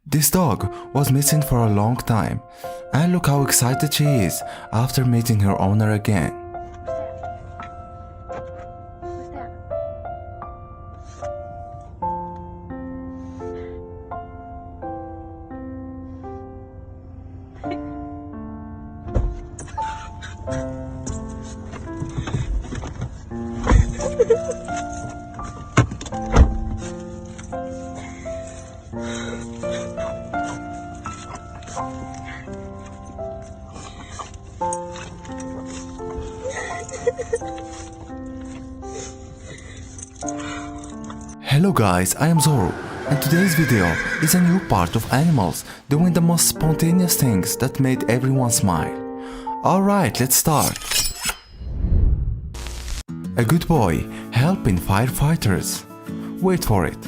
This dog was missing for a long time, and look how excited she is after meeting her owner again. Hello guys, I am Zoro, and today's video is a new part of animals doing the most spontaneous things that made everyone smile. Alright, let's start. A good boy helping firefighters. Wait for it.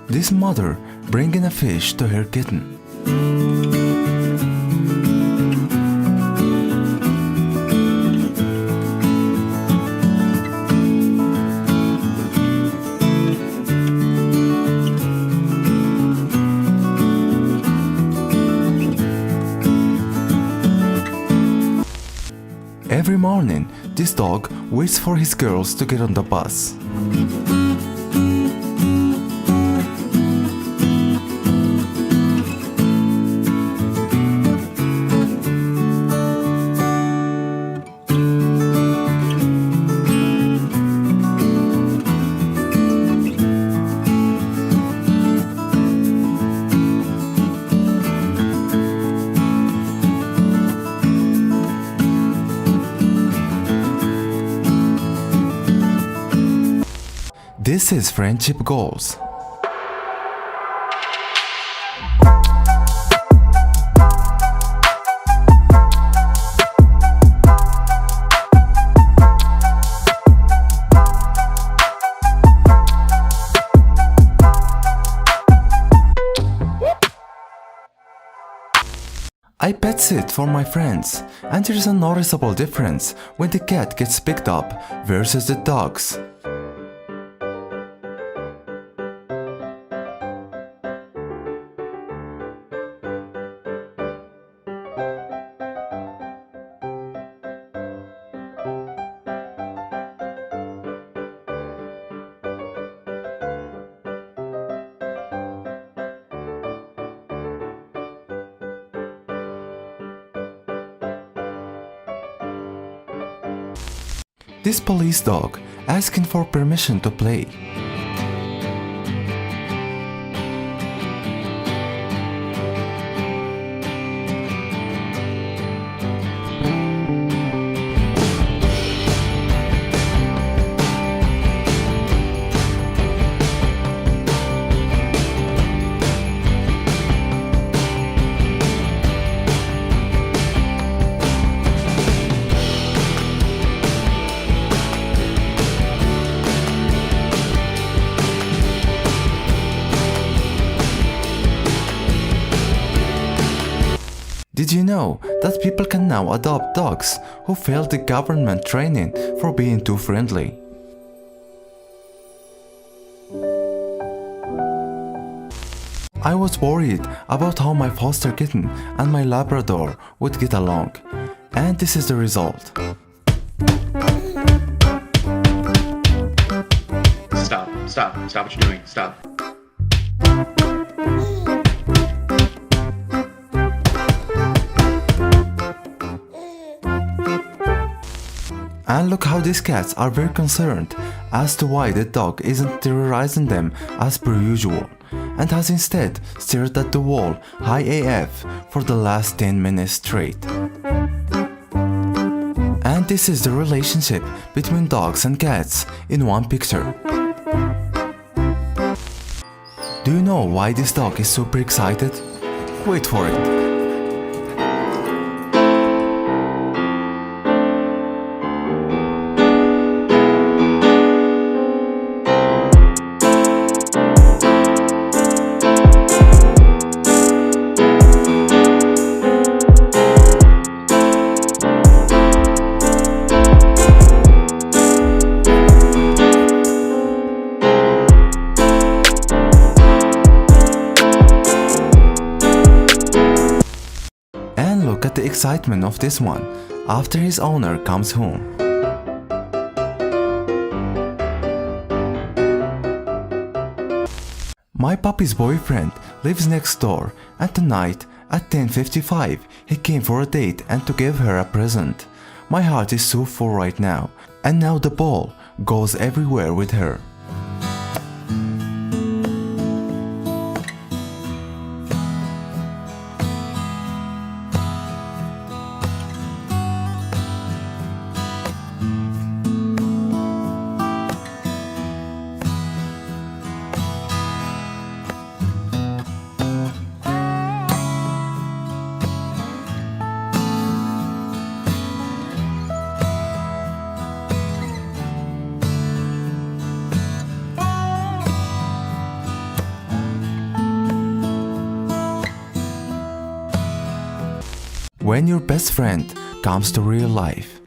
This mother bringing a fish to her kitten. Every morning, this dog waits for his girls to get on the bus. This is friendship goals. I pet sit for my friends, and there is a noticeable difference when the cat gets picked up versus the dogs. This police dog asking for permission to play. Did you know that people can now adopt dogs who failed the government training for being too friendly? I was worried about how my foster kitten and my Labrador would get along, and this is the result. Stop what you're doing, stop. And look how these cats are very concerned as to why the dog isn't terrorizing them as per usual, and has instead stared at the wall high AF for the last 10 minutes straight. And this is the relationship between dogs and cats in one picture. Do you know why this dog is super excited? Wait for it. look at the excitement of this one after his owner comes home. My puppy's boyfriend lives next door, and tonight at 10:55 he came for a date and to give her a present. My heart is so full right now, and now the ball goes everywhere with her. When your best friend comes to real life.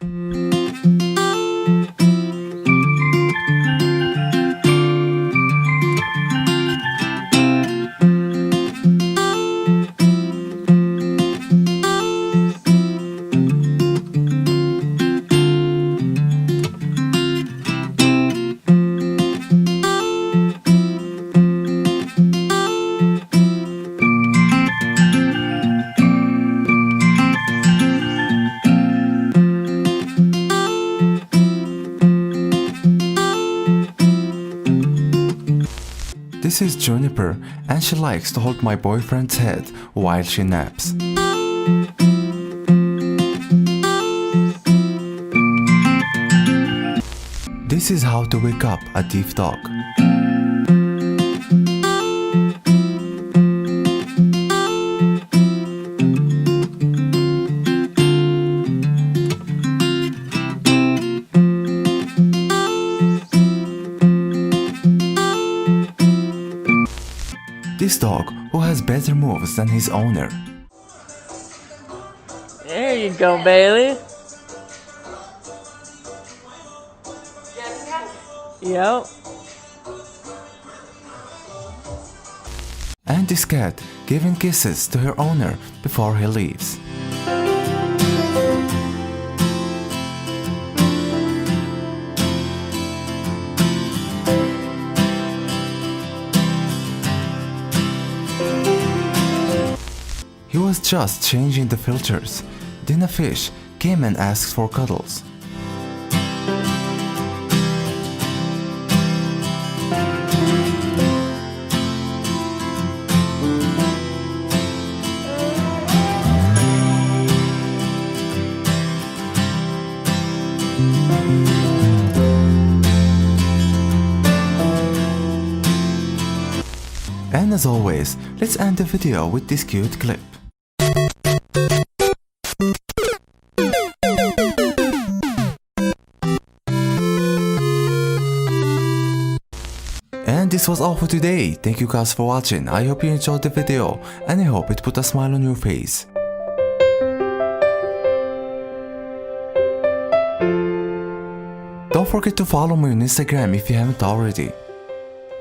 This is Juniper, and she likes to hold my boyfriend's head while she naps. This is how to wake up a deaf dog. This dog who has better moves than his owner. There you go, Bailey. Yep. And this cat giving kisses to her owner before he leaves. He was just changing the filters. Then a fish came and asked for cuddles. And as always, let's end the video with this cute clip. And this was all for today. Thank you guys for watching. I hope you enjoyed the video and I hope it put a smile on your face. Don't forget to follow me on Instagram if you haven't already.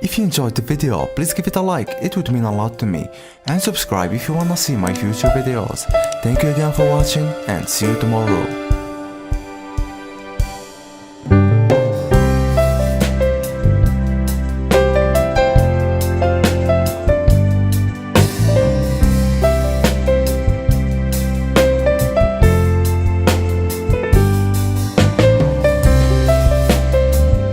If you enjoyed the video, please give it a like, it would mean a lot to me. And subscribe if you wanna see my future videos. Thank you again for watching and see you tomorrow.